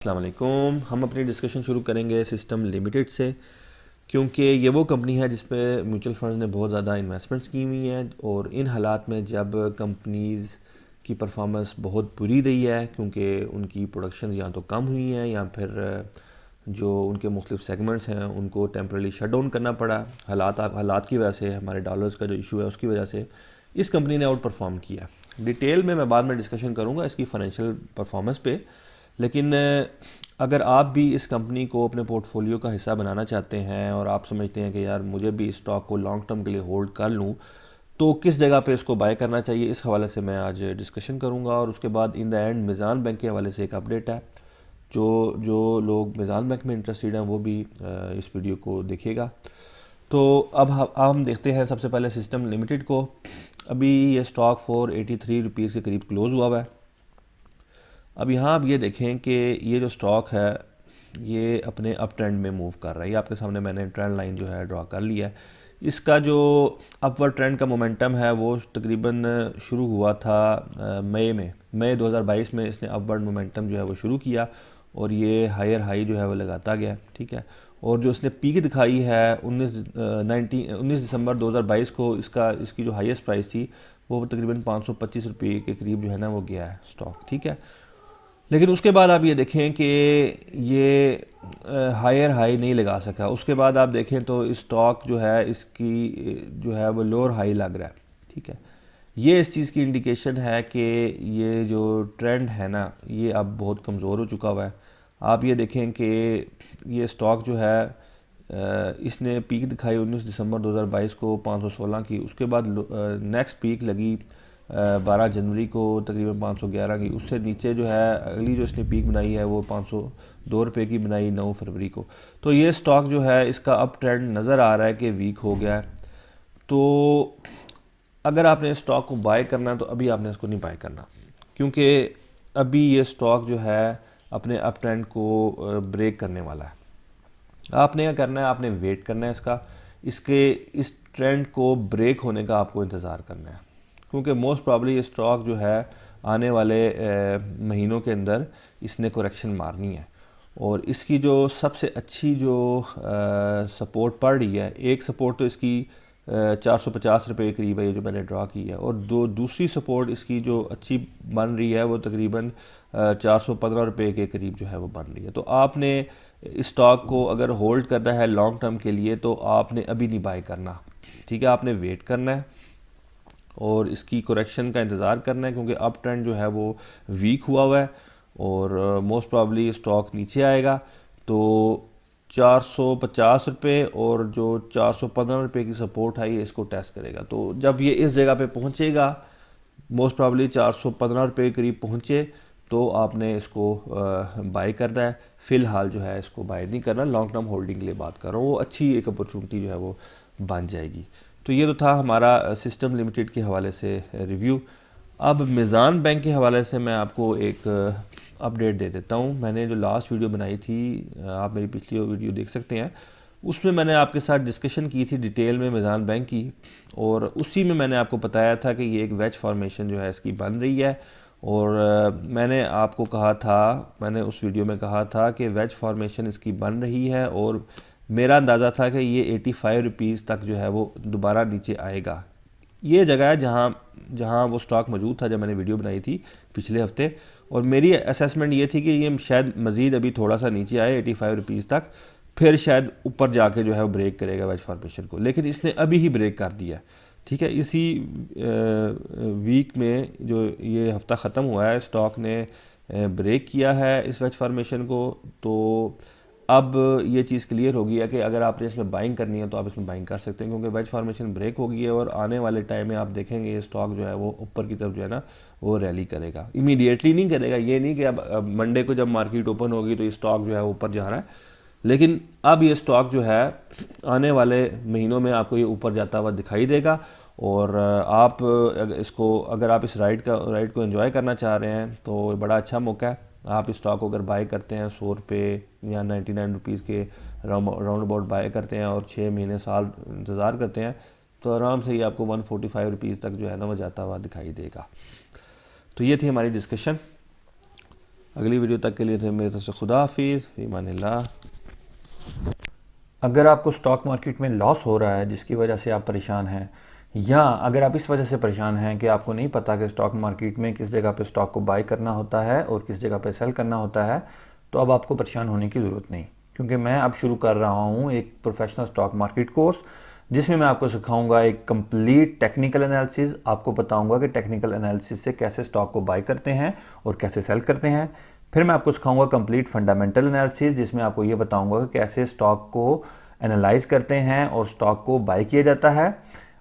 अस्सलाम वालेकुम। हम अपनी डिस्कशन शुरू करेंगे सिस्टम लिमिटेड से, क्योंकि ये वो कंपनी है जिस पे म्यूचुअल फंड्स ने बहुत ज़्यादा इन्वेस्टमेंट्स की हुई हैं और इन हालात में जब कंपनीज़ की परफॉर्मेंस बहुत बुरी रही है क्योंकि उनकी प्रोडक्शन या तो कम हुई हैं या फिर जो उनके मुख्तलिफ सेगमेंट्स हैं उनको टेम्परली शट डाउन करना पड़ा। हालात की वजह से, हमारे डॉलर्स का जो इशू है उसकी वजह से इस कंपनी ने आउट परफॉर्म किया। डिटेल में मैं बाद में डिस्कशन करूँगा इसकी फ़ाइनेंशियल परफॉर्मेंस पे, लेकिन अगर आप भी इस कंपनी को अपने पोर्टफोलियो का हिस्सा बनाना चाहते हैं और आप समझते हैं कि यार मुझे भी इस स्टॉक को लॉन्ग टर्म के लिए होल्ड कर लूँ, तो किस जगह पे इसको बाय करना चाहिए, इस हवाले से मैं आज डिस्कशन करूंगा। और उसके बाद in the end Meezaan bank के हवाले से एक अपडेट है। जो जो लोग मीज़ान बैंक में इंटरेस्टेड हैं वो भी इस वीडियो को देखिएगा। तो अब हम देखते हैं सबसे पहले सिस्टम लिमिटेड को। अभी ये स्टॉक 483 रुपीज़ के करीब क्लोज़ हुआ है। अब यहाँ आप ये देखें कि ये जो स्टॉक है ये अपने अप ट्रेंड में मूव कर रहा है। ये आपके सामने मैंने ट्रेंड लाइन जो है ड्रॉ कर लिया है। इसका जो अपवर्ड ट्रेंड का मोमेंटम है वो तकरीबन शुरू हुआ था मई 2022 में इसने अपवर्ड मोमेंटम जो है वो शुरू किया और ये हायर हाई जो है वो लगाता गया, ठीक है। और जो इसने पीक दिखाई है 19 दिसंबर 2022 को, इसकी जो हाईएस्ट प्राइस थी वो तकरीबन 525 रुपये के करीब जो है ना वो गया है स्टॉक, ठीक है। लेकिन उसके बाद आप ये देखें कि ये हायर हाई नहीं लगा सका। उसके बाद आप देखें तो स्टॉक जो है इसकी जो है वो लोअर हाई लग रहा है, ठीक है। ये इस चीज़ की इंडिकेशन है कि ये जो ट्रेंड है ना ये अब बहुत कमज़ोर हो चुका हुआ है। आप ये देखें कि ये स्टॉक जो है इसने पीक दिखाई 19 दिसंबर 2022 को 516 की। उसके बाद नेक्स्ट पीक लगी 12 जनवरी को तकरीबन 511 की। उससे नीचे जो है अगली जो इसने पीक बनाई है वो 502 रुपये की बनाई 9 फरवरी को। तो ये स्टॉक जो है इसका अप ट्रेंड नज़र आ रहा है कि वीक हो गया है। तो अगर आपने स्टॉक को बाय करना है तो अभी आपने इसको नहीं बाय करना, क्योंकि अभी ये स्टॉक जो है अपने अप ट्रेंड को ब्रेक करने वाला है। आपने क्या करना है, आपने वेट करना है इस ट्रेंड को ब्रेक होने का आपको इंतज़ार करना है, क्योंकि मोस्ट प्रॉब्ली ये स्टॉक जो है आने वाले महीनों के अंदर इसने करेक्शन मारनी है। और इसकी जो सबसे अच्छी जो सपोर्ट पड़ रही है, एक सपोर्ट तो इसकी 450 रुपये के करीब है, ये जो मैंने ड्रा की है। और जो दूसरी सपोर्ट इसकी जो अच्छी बन रही है वो तकरीबन 415 रुपये के करीब जो है वो बन रही है। तो आपने इस स्टॉक को अगर होल्ड करना है लॉन्ग टर्म के लिए तो आपने अभी नहीं बाय करना, ठीक है। आपने वेट करना है और इसकी करेक्शन का इंतज़ार करना है, क्योंकि अप ट्रेंड जो है वो वीक हुआ है और मोस्ट प्रॉब्ली स्टॉक नीचे आएगा। तो 450 रुपये और जो 415 रुपये की सपोर्ट है ये इसको टेस्ट करेगा। तो जब ये इस जगह पे पहुंचेगा, मोस्ट प्रॉब्ली 415 रुपये के करीब पहुंचे, तो आपने इसको बाय करना है। फ़िलहाल जो है इसको बाय नहीं करना, लॉन्ग टर्म होल्डिंग के लिए बात कर रहा हूँ, वो अच्छी एक अपॉर्चुनिटी जो है वो बन जाएगी। तो ये तो था हमारा सिस्टम लिमिटेड के हवाले से रिव्यू। अब मीज़ान बैंक के हवाले से मैं आपको एक अपडेट दे देता हूँ। मैंने जो लास्ट वीडियो बनाई थी, आप मेरी पिछली वीडियो देख सकते हैं, उसमें मैंने आपके साथ डिस्कशन की थी डिटेल में मीज़ान बैंक की, और उसी में मैंने आपको बताया था कि ये एक वेज फॉर्मेशन जो है इसकी बन रही है। और मैंने आपको कहा था, मैंने उस वीडियो में कहा था कि वेज फॉर्मेशन इसकी बन रही है और मेरा अंदाज़ा था कि ये 85 रुपीज़ तक जो है वो दोबारा नीचे आएगा। ये जगह है जहाँ वो स्टॉक मौजूद था जब मैंने वीडियो बनाई थी पिछले हफ्ते, और मेरी असेसमेंट ये थी कि ये शायद मज़ीद अभी थोड़ा सा नीचे आए 85 रुपीज़ तक, फिर शायद ऊपर जाके जो है वो ब्रेक करेगा वेज फॉर्मेशन को। लेकिन इसने अभी ही ब्रेक कर दिया, ठीक है। इसी वीक में जो ये हफ्ता ख़त्म हुआ है स्टॉक ने ब्रेक किया है इस वेज फॉर्मेशन को। तो अब ये चीज़ क्लियर होगी है कि अगर आपने इसमें बाइंग करनी है तो आप इसमें बाइंग कर सकते हैं, क्योंकि वेज फॉर्मेशन ब्रेक हो गई है और आने वाले टाइम में आप देखेंगे ये स्टॉक जो है वो ऊपर की तरफ जो है ना वो रैली करेगा। इमीडिएटली नहीं करेगा, ये नहीं कि अब मंडे को जब मार्केट ओपन होगी तो ये स्टॉक जो है ऊपर जा रहा है, लेकिन अब ये स्टॉक जो है आने वाले महीनों में आपको ये ऊपर जाता हुआ दिखाई देगा। और आप अगर आप इस राइड को एंजॉय करना चाह रहे हैं तो बड़ा अच्छा मौका है। आप इस स्टॉक को अगर बाय करते हैं 100 रुपये या 99 रुपीज़ के राउंड अबाउट बाय करते हैं और 6 महीने साल इंतज़ार करते हैं तो आराम से ही आपको 145 रुपीज़ तक जो है ना वो जाता हुआ दिखाई देगा। तो ये थी हमारी डिस्कशन। अगली वीडियो तक के लिए थे मेरे तरफ से खुदा हाफिज़, फी अमानिल्लाह। अगर आपको स्टॉक मार्केट में लॉस हो रहा है जिसकी वजह से आप परेशान हैं, या अगर आप इस वजह से परेशान हैं कि आपको नहीं पता कि स्टॉक मार्केट में किस जगह पे स्टॉक को बाय करना होता है और किस जगह पे सेल करना होता है, तो अब आपको परेशान होने की ज़रूरत नहीं, क्योंकि मैं अब शुरू कर रहा हूँ एक प्रोफेशनल स्टॉक मार्केट कोर्स जिसमें मैं आपको सिखाऊंगा एक कंप्लीट टेक्निकल एनालिसिस। आपको बताऊंगा कि टेक्निकल एनालिसिस से कैसे स्टॉक को बाय करते हैं और कैसे सेल करते हैं। फिर मैं आपको सिखाऊंगा कंप्लीट फंडामेंटल एनालिसिस, जिसमें आपको ये बताऊंगा कि कैसे स्टॉक को एनालाइज करते हैं और स्टॉक को बाय किया जाता है।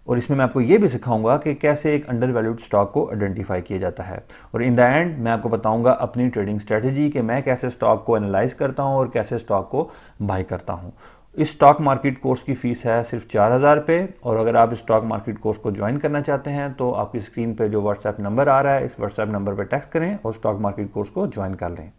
और इसमें मैं आपको ये भी सिखाऊंगा कि कैसे एक अंडर वैल्यूड स्टॉक को आइडेंटिफाई किया जाता है। और इन द एंड मैं आपको बताऊंगा अपनी ट्रेडिंग स्ट्रेटजी कि मैं कैसे स्टॉक को एनालाइज करता हूं और कैसे स्टॉक को बाय करता हूं। इस स्टॉक मार्केट कोर्स की फ़ीस है सिर्फ 4000 रुपये। और अगर आप इस स्टॉक मार्केट कोर्स को ज्वाइन करना चाहते हैं तो आपकी स्क्रीन पर जो व्हाट्सएप नंबर आ रहा है, इस व्हाट्सएप नंबर पर टेक्स्ट करें और स्टॉक मार्केट कोर्स को ज्वाइन कर लें।